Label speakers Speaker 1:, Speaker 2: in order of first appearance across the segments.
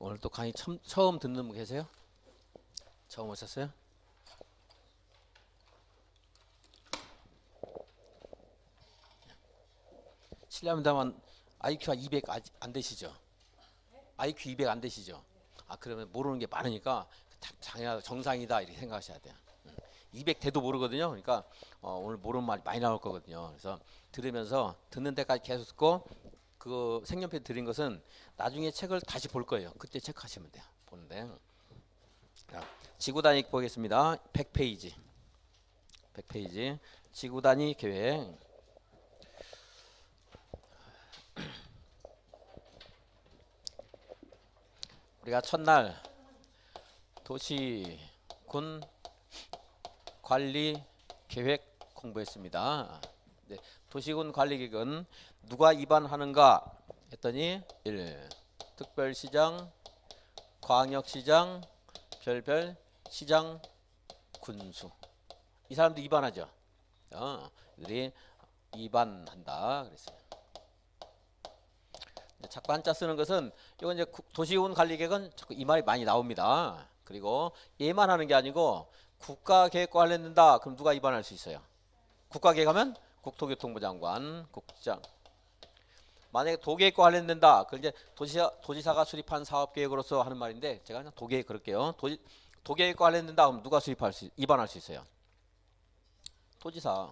Speaker 1: 오늘 또 강의 처음 듣는 분 계세요? 처음 오셨어요? 실례합니다만 IQ가 200 안 되시죠? IQ 200 안 되시죠? 아 그러면 모르는 게 많으니까 정상이다 이렇게 생각하셔야 돼요. 200 돼도 모르거든요. 그러니까 오늘 모르는 말이 많이 나올 거거든요. 그래서 들으면서 듣는 데까지 계속 듣고 그 색연필 드린 것은 나중에 책을 다시 볼 거예요. 그때 체크하시면 돼요. 보는데 자, 지구단위 보겠습니다. 100페이지 100페이지 지구단위 계획. 우리가 첫날 도시군 관리 계획 공부했습니다. 네, 도시군 관리 계획은 누가 위반하는가 했더니 1. 특별시장, 광역시장, 별별 시장, 군수. 이 사람도 위반하죠. 이들이 위반한다 그랬어요. 자꾸 한자 쓰는 것은 이건 이제 도시군 관리 계획은 자꾸 이 말이 많이 나옵니다. 그리고 얘만 하는 게 아니고 국가계획과 관련된다. 그럼 누가 위반할 수 있어요? 국가계획하면 국토교통부 장관, 국장. 만약에 도계획과 관련된다. 그럼 이제 도지사가 수립한 사업계획으로서 하는 말인데 제가 그냥 도계획 그럴게요. 도계획과 관련된다. 그럼 누가 위반할 수 있어요? 도지사.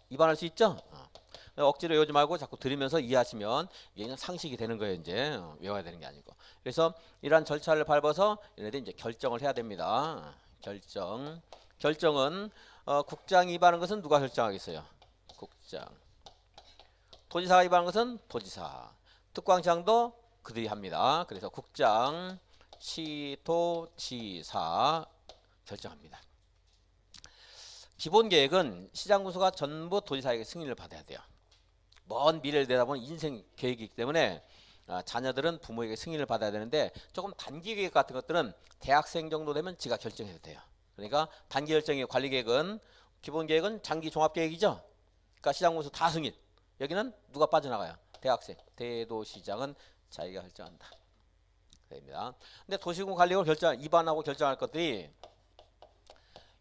Speaker 1: 위반할 수 있죠? 억지로 외우지 말고 자꾸 들으면서 이해하시면 이게 그냥 상식이 되는 거예요. 이제 외워야 되는 게 아니고. 그래서 이러한 절차를 밟아서 얘네들이 이제 결정을 해야 됩니다. 결정은 국장이 위반하는 것은 누가 결정하겠어요? 국장. 도지사가 위반하는 것은 도지사. 특광시장도 그들이 합니다. 그래서 국장, 시도지사 결정합니다. 기본 계획은 시장 군수가 전부 도지사에게 승인을 받아야 돼요. 먼 미래를 내다보는 인생 계획이기 때문에 자녀들은 부모에게 승인을 받아야 되는데 조금 단기 계획 같은 것들은 대학생 정도 되면 지가 결정해도 돼요. 그러니까 단기 결정의 관리 계획은 기본 계획은 장기 종합 계획이죠. 그러니까 시장 군수 다 승인. 여기는 누가 빠져나가요? 대학생. 대도시장은 자기가 결정한다. 그럽니다. 근데 도시군 관리 계획을 위반하고 결정할 것들이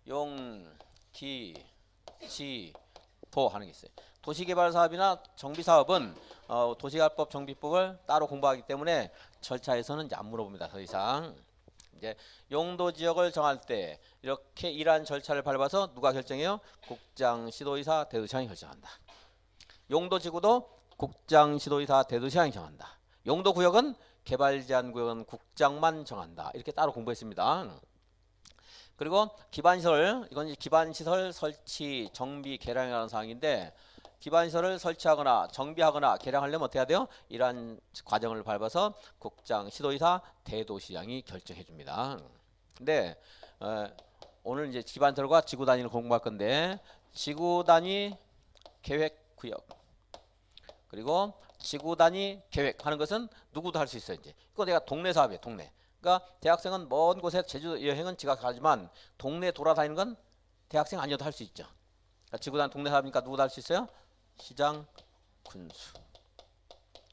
Speaker 1: 용, 기, 시, 도 하는 게 있어요. 도시개발사업이나 정비사업은 도시개발법 정비법을 따로 공부하기 때문에 절차에서는 이제 안 물어봅니다. 더 이상. 이제 용도 지역을 정할 때 이렇게 이러한 절차를 밟아서 누가 결정해요? 국장, 시도의사, 대도시장이 결정한다. 용도 지구도 국장, 시도의사, 대도시장이 정한다. 용도 구역은 개발 제한 구역은 국장만 정한다. 이렇게 따로 공부했습니다. 그리고 기반시설, 이건 기반시설 설치, 정비, 개량이라는 사항인데 기반시설을 설치하거나 정비하거나 개량하려면 어떻게 해야 돼요? 이러한 과정을 밟아서 국장, 시도의사, 대도시장이 결정해 줍니다. 근데 오늘 이제 기반시설과 지구단위를 공부할 건데 지구단위 계획구역 그리고 지구단위 계획하는 것은 누구도 할 수 있어요. 이제 이거 내가 동네 사업이에요. 동네. 그러니까 대학생은 먼 곳에 제주도 여행은 지가 가지만 동네 돌아다니는 건 대학생 아니어도 할 수 있죠. 그러니까 지구단 동네 사업이니까 누구도 할 수 있어요? 시장, 군수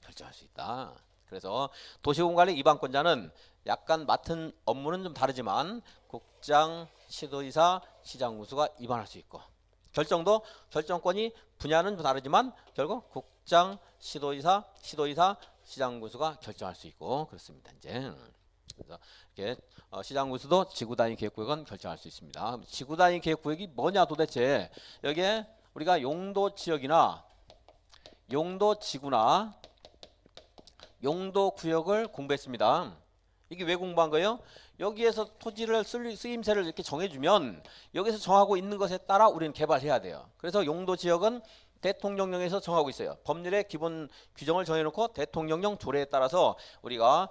Speaker 1: 결정할 수 있다. 그래서 도시공관리 위반권자는 약간 맡은 업무는 좀 다르지만 국장, 시도지사, 시장, 군수가 위반할 수 있고 결정권이 분야는 좀 다르지만 결국 국장, 시도지사, 시장, 군수가 결정할 수 있고 그렇습니다. 이제. 그래서 이렇게 시장 군수도 지구단위 계획구역은 결정할 수 있습니다. 지구단위 계획구역이 뭐냐 도대체 여기에 우리가 용도 지역이나 용도 지구나 용도 구역을 공부했습니다. 이게 왜 공부한 거예요? 여기에서 토지를 쓰임새를 이렇게 정해주면 여기서 정하고 있는 것에 따라 우리는 개발해야 돼요. 그래서 용도 지역은 대통령령에서 정하고 있어요. 법률의 기본 규정을 정해놓고 대통령령 조례에 따라서 우리가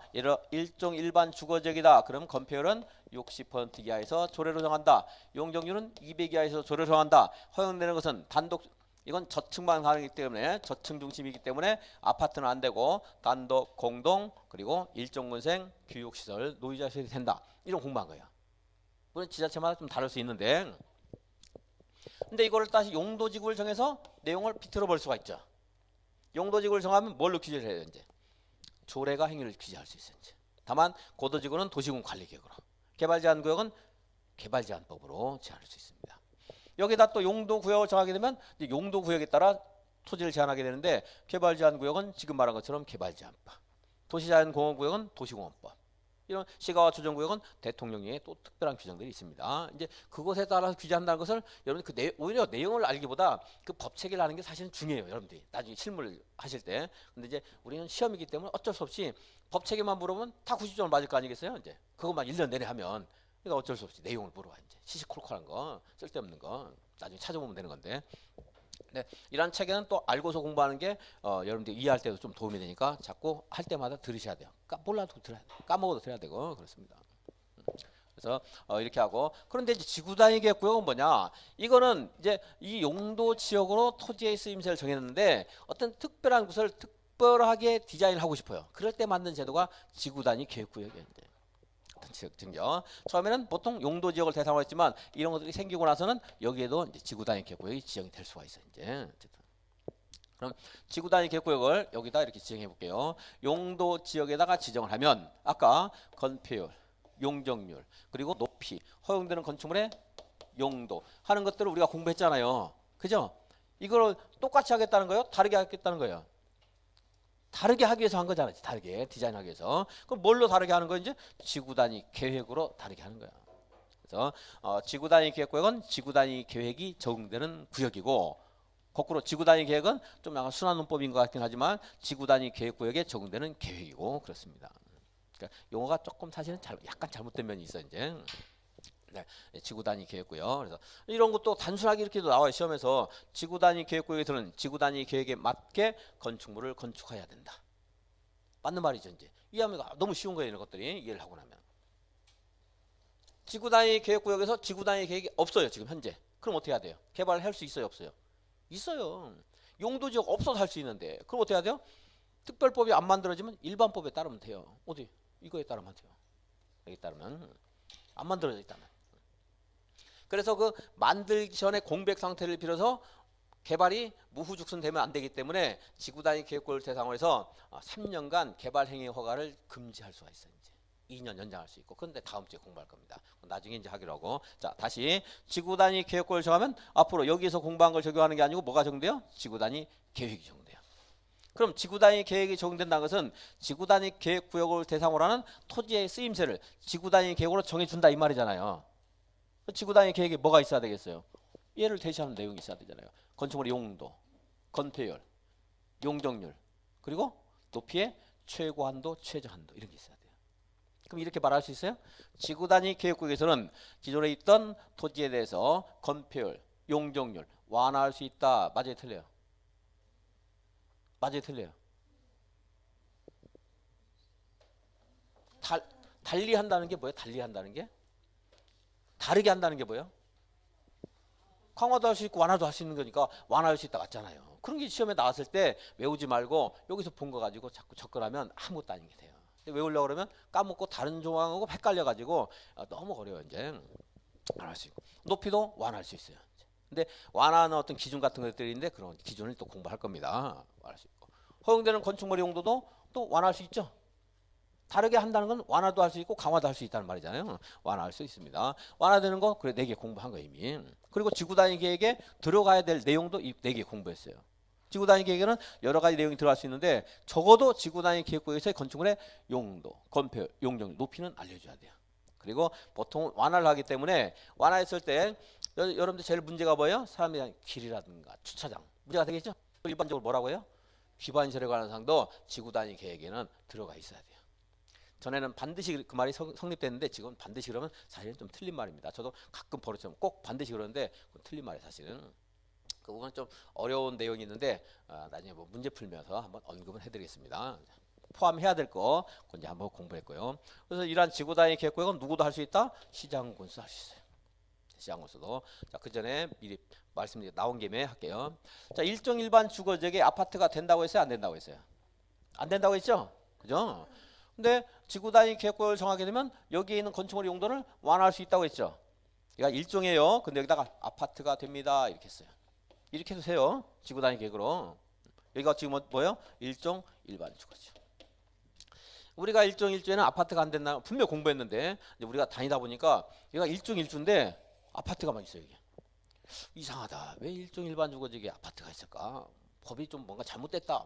Speaker 1: 일종 일반 주거지역이다. 그럼 건폐율은 60% 이하에서 조례로 정한다. 용적률은 200 이하에서 조례로 정한다. 허용되는 것은 단독 이건 저층만 가능하기 때문에 저층 중심이기 때문에 아파트는 안 되고 단독, 공동 그리고 일종건생, 교육시설, 노이자시설이 된다. 이런 공부한 거예요. 물론 지자체마다 좀 다를 수 있는데 근데 이거를 다시 용도지구를 정해서 내용을 비틀어 볼 수가 있죠. 용도지구를 정하면 뭘로 규제를 해야 되는지 조례가 행위를 규제할 수 있어요. 이제. 다만 고도지구는 도시군 관리계획으로, 개발제한구역은 개발제한법으로 제한할 수 있습니다. 여기다 또 용도구역을 정하게 되면 이제 용도구역에 따라 토지를 제한하게 되는데, 개발제한구역은 지금 말한 것처럼 개발제한법, 도시자연공원구역은 도시공원법, 이런 시가와 조정구역은 대통령령에 또 특별한 규정들이 있습니다. 이제 그것에 따라서 규제한다는 것을 여러분 오히려 내용을 알기보다 그 법 체계를 아는 게 사실은 중요해요. 여러분들이 나중에 실무를 하실 때. 근데 이제 우리는 시험이기 때문에 어쩔 수 없이 법 체계만 물어보면 다 90점을 맞을 거 아니겠어요? 이제 그것만 1년 내내 하면, 그러니까 어쩔 수 없이 내용을 물어봐. 이제 시시콜콜한 거, 쓸데없는 거 나중에 찾아보면 되는 건데. 네, 이런 체계는 또 알고서 공부하는 게 여러분들 이해할 때도 좀 도움이 되니까 자꾸 할 때마다 들으셔야 돼요. 몰라도 들어야 돼요. 까먹어도 들어야 되고 그렇습니다. 그래서 이렇게 하고, 그런데 이제 지구단위 계획구역은 뭐냐? 이거는 이제 이 용도 지역으로 토지의 쓰임새를 정했는데 어떤 특별한 곳을 특별하게 디자인을 하고 싶어요. 그럴 때 만든 제도가 지구단위 계획구역이에요. 증정. 처음에는 보통 용도 지역을 대상으로 했지만 이런 것들이 생기고 나서는 여기에도 이제 지구단위 계획구역이 지정이 될 수가 있어요. 이제 어쨌든. 그럼 지구단위 계획구역을 여기다 이렇게 지정해 볼게요. 용도 지역에다가 지정을 하면 아까 건폐율, 용적률, 그리고 높이, 허용되는 건축물의 용도 하는 것들을 우리가 공부했잖아요. 그죠? 이걸 똑같이 하겠다는 거예요? 다르게 하겠다는 거예요? 다르게 하기 위해서 한 거잖아요. 다르게 디자인하기 위해서. 그럼 뭘로 다르게 하는 거예요? 이제 지구단위 계획으로 다르게 하는 거야. 그래서 지구단위 계획구역은 지구단위 계획이 적용되는 구역이고, 거꾸로 지구단위 계획은 좀 약간 순환 문법인 것 같긴 하지만 지구단위 계획구역에 적용되는 계획이고 그렇습니다. 그러니까 용어가 조금 사실은 약간 잘못된 면이 있어요. 이제. 네, 지구단위 계획구역. 그래서 이런 것도 단순하게 이렇게도 나와요. 시험에서 지구단위 계획구역에 들은 지구단위 계획에 맞게 건축물을 건축해야 된다. 맞는 말이죠. 이제 이해하면 너무 쉬운 거예요. 이런 것들이 이해를 하고 나면. 지구단위 계획구역에서 지구단위 계획이 없어요. 지금 현재. 그럼 어떻게 해야 돼요? 개발을 할 수 있어요? 없어요? 있어요. 용도지역 없어서 할 수 있는데 그럼 어떻게 해야 돼요? 특별법이 안 만들어지면 일반법에 따르면 돼요. 어디? 이거에 따르면 돼요. 여기 따르면 안 만들어져 있다면. 그래서 그 만들기 전에 공백 상태를 빌어서 개발이 무후죽순 되면 안 되기 때문에 지구단위 계획구역을 대상으로 해서 3년간 개발 행위 허가를 금지할 수가 있어요. 이제 2년 연장할 수 있고. 그런데 다음 주에 공부할 겁니다. 나중에 이제 하기로 하고. 자, 다시 지구단위 계획구역을 정하면 앞으로 여기서 공부한 걸 적용하는 게 아니고 뭐가 적용돼요? 지구단위 계획이 적용돼요. 그럼 지구단위 계획이 적용된다는 것은 지구단위 계획구역을 대상으로 하는 토지의 쓰임새를 지구단위 계획으로 정해준다 이 말이잖아요. 지구단위 계획에 뭐가 있어야 되겠어요? 얘를 대시하는 내용이 있어야 되잖아요. 건축물의 용도, 건폐율, 용적률, 그리고 높이의 최고 한도, 최저 한도 이런 게 있어야 돼요. 그럼 이렇게 말할 수 있어요? 지구단위 계획구역에서는 기존에 있던 토지에 대해서 건폐율, 용적률 완화할 수 있다. 맞아요, 틀려요? 맞아요, 틀려요? 달리 한다는 게 뭐예요? 달리 한다는 게? 다르게 한다는 게 뭐예요? 강화도 할 수 있고 완화도 할 수 있는 거니까 완화할 수 있다 맞잖아요. 그런 게 시험에 나왔을 때 외우지 말고 여기서 본 거 가지고 자꾸 접근하면 아무것도 아닌 게 돼요. 외우려고 그러면 까먹고 다른 조항하고 헷갈려가지고 너무 어려워요. 이제 완화할 수 있고 높이도 완화할 수 있어요. 근데 완화하는 어떤 기준 같은 것들인데 그런 기준을 또 공부할 겁니다. 완화할 수 있고 허용되는 건축물의 용도도 또 완화할 수 있죠. 다르게 한다는 건 완화도 할 수 있고 강화도 할 수 있다는 말이잖아요. 완화할 수 있습니다. 완화되는 거 그래 4개 공부한 거 이미. 그리고 지구단위 계획에 들어가야 될 내용도 이 4개 공부했어요. 지구단위 계획에는 여러 가지 내용이 들어갈 수 있는데 적어도 지구단위 계획구역에서의 건축물의 용도, 건폐율, 용적, 높이는 알려줘야 돼요. 그리고 보통 완화를 하기 때문에 완화했을 때 여러분들 제일 문제가 뭐예요? 사람에 대한 길이라든가 주차장 문제가 되겠죠? 일반적으로 뭐라고 해요? 기반시설에 관한 사항도 지구단위 계획에는 들어가 있어야 돼요. 전에는 반드시 그 말이 성립됐는데 지금 반드시 그러면 사실은 좀 틀린 말입니다. 저도 가끔 버릇처럼 꼭 반드시 그러는데 그건 틀린 말이에요. 사실은 그 부분은 좀 어려운 내용이 있는데 나중에 뭐 문제 풀면서 한번 언급을 해드리겠습니다. 포함해야 될 거 그건 이제 한번 공부했고요. 그래서 이러한 지구단위 계획구역은 누구도 할 수 있다? 시장군수 할 수 있어요. 시장군수도. 자, 그 전에 미리 말씀드린 나온 김에 할게요. 자, 일종 일반 주거지역에 아파트가 된다고 했어요? 안 된다고 했어요? 안 된다고 했죠? 그죠? 근데 지구단위 계획구역을 정하게 되면 여기에 있는 건축물의 용도를 완화할 수 있다고 했죠. 그러니까 일종이에요. 근데 여기다가 아파트가 됩니다. 이렇게 했어요. 이렇게 해도 돼요. 지구단위 계획으로. 여기가 지금 뭐예요? 일종 일반 주거지역. 우리가 일정 일주에는 아파트가 안 된다 분명 공부했는데 이제 우리가 다니다 보니까 얘가 일정 일주인데 아파트가 막 있어요. 이게 이상하다. 왜 일정 일반 주거지역에 아파트가 있을까? 법이 좀 뭔가 잘못됐다.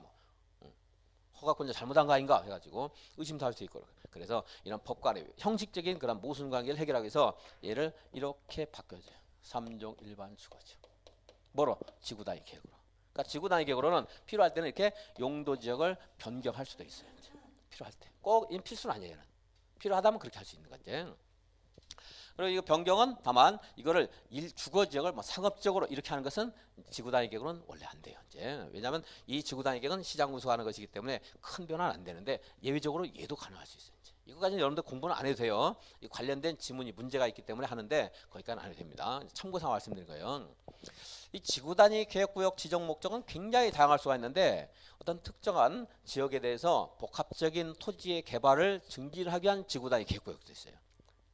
Speaker 1: 허가권자 잘못한 거 아닌가 해가지고 의심도 할 수 있고 그래서 이런 법관의 형식적인 그런 모순관계를 해결하기 위해서 얘를 이렇게 바꿔줘요. 3종 일반 주거지역. 뭐로? 지구단위 계획으로. 그러니까 지구단위 계획으로는 필요할 때는 이렇게 용도 지역을 변경할 수도 있어요. 이제. 필요할 때. 꼭 필수는 아니에요. 필요하다면 그렇게 할 수 있는 거지. 그리고 이거 변경은 다만 이거를 주거지역을 뭐 상업적으로 이렇게 하는 것은 지구단위 계획으로는 원래 안 돼요. 이제 왜냐하면 이 지구단위 계획은 시장 구성하는 것이기 때문에 큰 변화는 안 되는데 예외적으로 얘도 가능할 수 있어요. 이제. 이거까지는 여러분들 공부는 안 해도 돼요. 이 관련된 지문이 문제가 있기 때문에 하는데 거기까지는 안 해도 됩니다. 참고사항 말씀드린 거예요. 이 지구단위 계획구역 지정 목적은 굉장히 다양할 수가 있는데 어떤 특정한 지역에 대해서 복합적인 토지의 개발을 증진하기 위한 지구단위 계획구역도 있어요.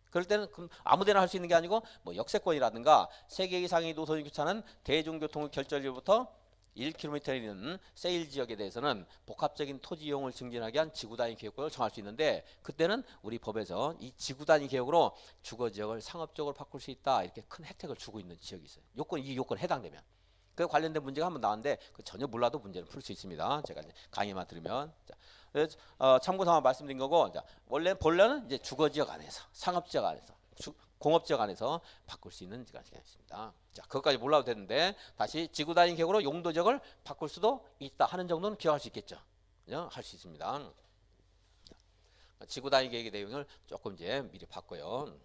Speaker 1: 그럴 때는 아무데나 할 수 있는 게 아니고 뭐 역세권이라든가 3개 이상의 노선이 교차하는 대중교통 결절지부터 1km에 이르는 세일 지역에 대해서는 복합적인 토지 이용을 증진하기 위한 지구단위 계획구역을 정할 수 있는데 그때는 우리 법에서 이 지구단위 계획으로 주거지역을 상업적으로 바꿀 수 있다 이렇게 큰 혜택을 주고 있는 지역이 있어요. 이 요건에 해당되면. 그 관련된 문제가 한번 나왔는데 전혀 몰라도 문제는 풀 수 있습니다. 제가 이제 강의만 들으면. 자, 참고사항 말씀드린 거고 본래는 이제 주거지역 안에서 상업지역 안에서 공업지역 안에서 바꿀 수 있는 시간이 있습니다. 자, 그것까지 몰라도 되는데 다시 지구단위 계획으로 용도지역을 바꿀 수도 있다 하는 정도는 기억할 수 있겠죠. 할 수 있습니다. 지구단위 계획의 내용을 조금 이제 미리 봤고요.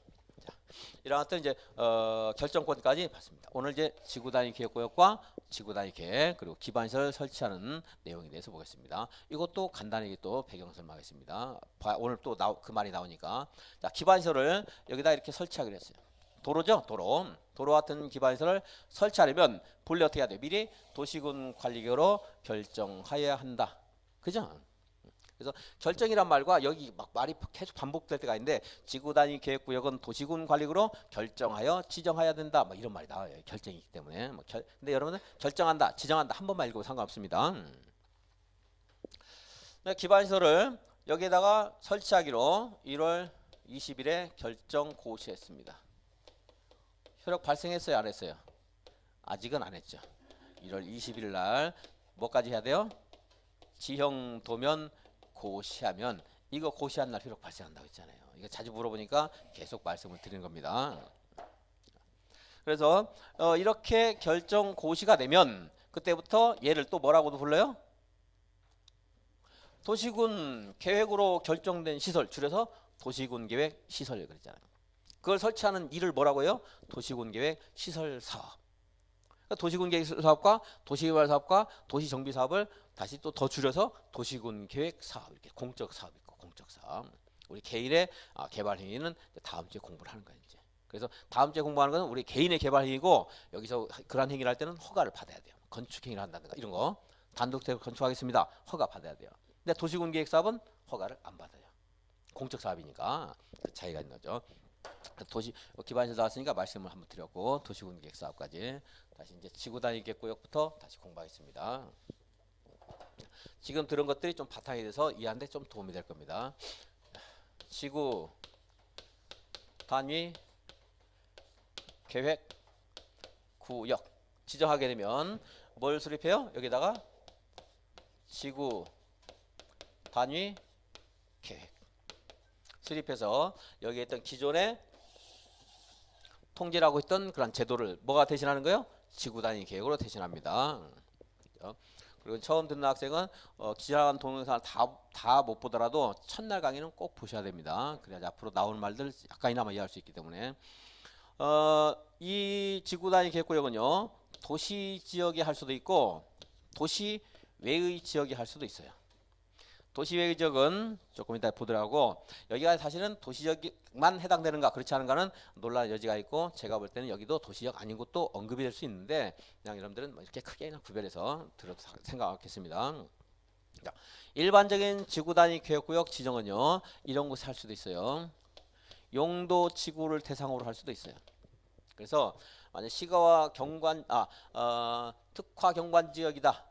Speaker 1: 자, 이런 것들 이제 결정권까지 봤습니다. 오늘 이제 지구단위 계획구역과 지구단위 계획 그리고 기반시설 설치하는 내용에 대해서 보겠습니다. 이것도 간단하게 또 배경 설명하겠습니다. 오늘 또 그 말이 나오니까 자, 기반시설을 여기다 이렇게 설치하기로 했어요. 도로죠, 도로 같은 기반시설을 설치하려면 본래 어떻게 해야 돼요? 미리 도시군 관리계획으로 결정하여야 한다. 그죠? 그래서 결정이란 말과 여기 막 말이 계속 반복될 때가 있는데 지구단위 계획구역은 도시군 관리구로 결정하여 지정해야 된다. 뭐 이런 말이 나와요. 결정이기 때문에. 근데 여러분은 결정한다, 지정한다 한 번만 읽어도 상관없습니다. 기반시설을 여기에다가 설치하기로 1월 20일에 결정 고시했습니다. 효력 발생했어요, 안 했어요? 아직은 안 했죠. 1월 20일 날 뭐까지 해야 돼요? 지형 도면 고시하면 이거 고시한 날 효력 발생한다고 했잖아요. 이거 자주 물어보니까 계속 말씀을 드리는 겁니다. 그래서 이렇게 결정 고시가 되면 그때부터 얘를 또 뭐라고도 불러요? 도시군 계획으로 결정된 시설 줄여서 도시군 계획 시설 그랬잖아요. 그걸 설치하는 일을 뭐라고 해요? 도시군 계획 시설 사업. 도시군 계획 사업과 도시개발 사업과 도시정비 사업을 다시 또 더 줄여서 도시군 계획 사업 이렇게 공적 사업 있고 공적 사업. 우리 개인의 개발 행위는 다음 주에 공부를 하는 거예요. 이제. 그래서 다음 주에 공부하는 것은 우리 개인의 개발 행위고 여기서 그러한 행위를 할 때는 허가를 받아야 돼요. 건축 행위를 한다든가 이런 거 단독적으로 건축하겠습니다. 허가 받아야 돼요. 근데 도시군 계획 사업은 허가를 안 받아요. 공적 사업이니까 그 차이가 있는 거죠. 도시 기반시설 나왔으니까 말씀을 한번 드렸고 도시군 계획 사업까지 다시 이제 지구단위 계획구역부터 다시 공부하겠습니다. 지금 들은 것들이 좀 바탕이 돼서 이해하는데 좀 도움이 될 겁니다. 지구 단위 계획 구역 지정하게 되면 뭘 수립해요? 여기다가 지구 단위 계획 수립해서 여기에 있던 기존의 통제라고 했던 그런 제도를 뭐가 대신하는 거예요? 지구 단위 계획으로 대신합니다. 그리고 처음 듣는 학생은 기존한 동영상을 다 못 보더라도 첫날 강의는 꼭 보셔야 됩니다. 그래야 앞으로 나올 말들 약간이나마 이해할 수 있기 때문에 이 지구 단위 계획구역은요 도시 지역이 할 수도 있고 도시 외의 지역이 할 수도 있어요. 도시 외의 지역은 조금 이따 보더라고 여기가 사실은 도시지역만 해당되는가 그렇지 않은가는 논란의 여지가 있고 제가 볼 때는 여기도 도시지역 아닌 것도 언급이 될 수 있는데 그냥 여러분들은 뭐 이렇게 크게 그냥 구별해서 들어도 생각하겠습니다. 자, 일반적인 지구단위 계획구역 지정은요 이런 곳에 할 수도 있어요. 용도 지구를 대상으로 할 수도 있어요. 그래서 만약 시가와 경관 특화 경관 지역이다.